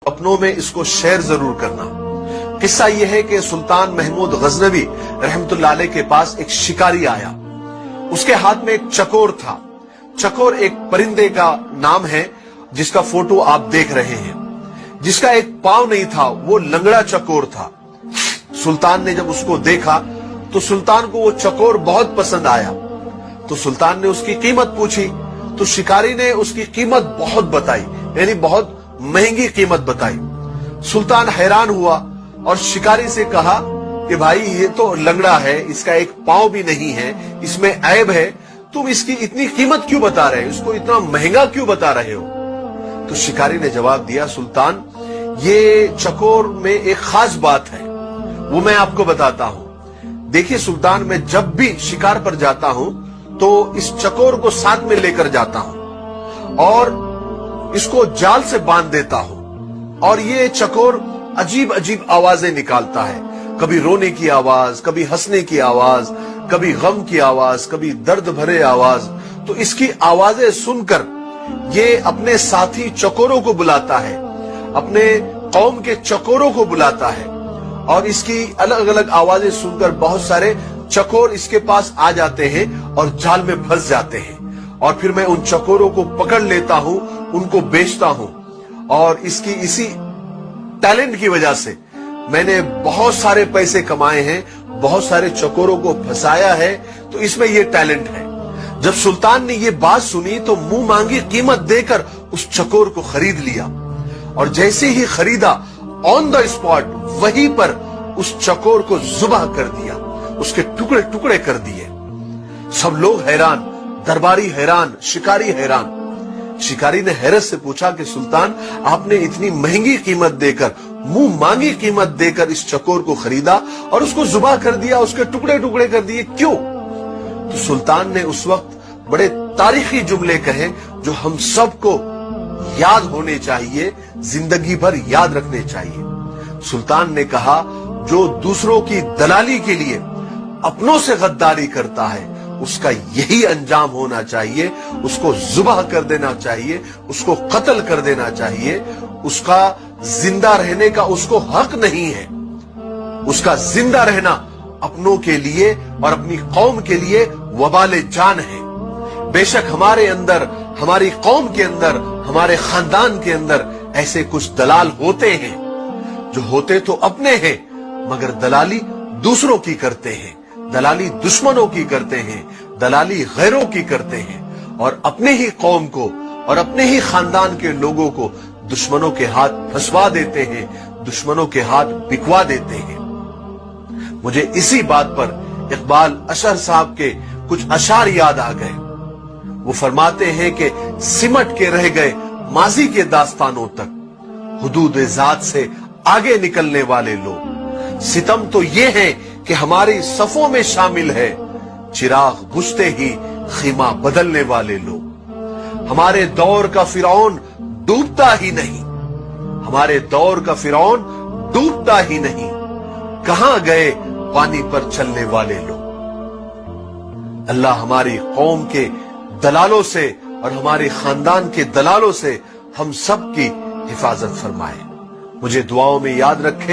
अपनों में इसको शेयर जरूर करना। किस्सा यह है कि सुल्तान महमूद गजनवी रहमतुल्लाह अलैह के पास एक शिकारी आया। उसके हाथ में एक चकोर था। चकोर एक परिंदे का नाम है जिसका फोटो आप देख रहे हैं, जिसका एक पांव नहीं था, वो लंगड़ा चकोर था। सुल्तान ने जब उसको देखा तो सुल्तान को वो चकोर बहुत पसंद आया। तो सुल्तान ने उसकी कीमत पूछी तो शिकारी ने उसकी कीमत बहुत बताई, यानी बहुत महंगी कीमत बताई। सुल्तान हैरान हुआ और शिकारी से कहा कि भाई ये तो लंगड़ा है, इसका एक पांव भी नहीं है, इसमें ऐब है, तुम इसकी इतनी कीमत क्यों बता रहे हो, इसको इतना महंगा क्यों बता रहे हो? तो शिकारी ने जवाब दिया, सुल्तान ये चकोर में एक खास बात है, वो मैं आपको बताता हूं। देखिए सुल्तान, मैं जब भी शिकार पर जाता हूं तो इस चकोर को साथ में लेकर जाता हूं और इसको जाल से बांध देता हूं और ये चकोर अजीब अजीब आवाजें निकालता है, कभी रोने की आवाज, कभी हंसने की आवाज, कभी गम की आवाज, कभी दर्द भरे आवाज। तो इसकी आवाजें सुनकर ये अपने साथी चकोरों को बुलाता है, अपने कौम के चकोरों को बुलाता है और इसकी अलग अलग आवाजें सुनकर बहुत सारे चकोर इसके पास आ जाते हैं और जाल में फंस जाते हैं। और फिर मैं उन चकोरों को पकड़ लेता हूं, उनको बेचता हूं और इसकी इसी टैलेंट की वजह से मैंने बहुत सारे पैसे कमाए हैं, बहुत सारे चकोरों को फंसाया है, तो इसमें यह टैलेंट है। जब सुल्तान ने ये बात सुनी तो मुंह मांगी कीमत देकर उस चकोर को खरीद लिया और जैसे ही खरीदा ऑन द स्पॉट वहीं पर उस चकोर को जुबाह कर दिया, उसके टुकड़े टुकड़े कर दिए। सब लोग हैरान, दरबारी हैरान, शिकारी हैरान। शिकारी ने हैरत से पूछा कि सुल्तान, आपने इतनी महंगी कीमत देकर, मुंह मांगी कीमत देकर इस चकोर को खरीदा और उसको जुबाह कर दिया, उसके टुकड़े टुकड़े कर दिए, क्यों? तो सुल्तान ने उस वक्त बड़े तारीखी जुमले कहे जो हम सबको याद होने चाहिए, जिंदगी भर याद रखने चाहिए। सुल्तान ने कहा, जो दूसरों की दलाली के लिए अपनों से गद्दारी करता है उसका यही अंजाम होना चाहिए, उसको जुबाह कर देना चाहिए, उसको कत्ल कर देना चाहिए। उसका जिंदा रहने का उसको हक नहीं है। उसका जिंदा रहना अपनों के लिए और अपनी कौम के लिए वबाले जान है। बेशक हमारे अंदर, हमारी कौम के अंदर, हमारे खानदान के अंदर ऐसे कुछ दलाल होते हैं जो होते तो अपने हैं मगर दलाली दूसरों की करते हैं, दलाली दुश्मनों की करते हैं, दलाली गैरों की करते हैं और अपने ही कौम को और अपने ही खानदान के लोगों को दुश्मनों के हाथ फंसवा देते हैं, दुश्मनों के हाथ बिकवा देते हैं। मुझे इसी बात पर इकबाल अशर साहब के कुछ अशार याद आ गए। वो फरमाते हैं कि सिमट के रह गए माजी के दास्तानों तक हुदूद जात से आगे निकलने वाले लोग। सितम तो ये है कि हमारी सफों में शामिल है, चिराग बुझते ही खीमा बदलने वाले लोग। हमारे दौर का फिरौन डूबता ही नहीं, हमारे दौर का फिरौन डूबता ही नहीं, कहां गए पानी पर चलने वाले लोग। अल्लाह हमारी कौम के दलालों से और हमारे खानदान के दलालों से हम सब की हिफाजत फरमाए। मुझे दुआओं में याद रखें।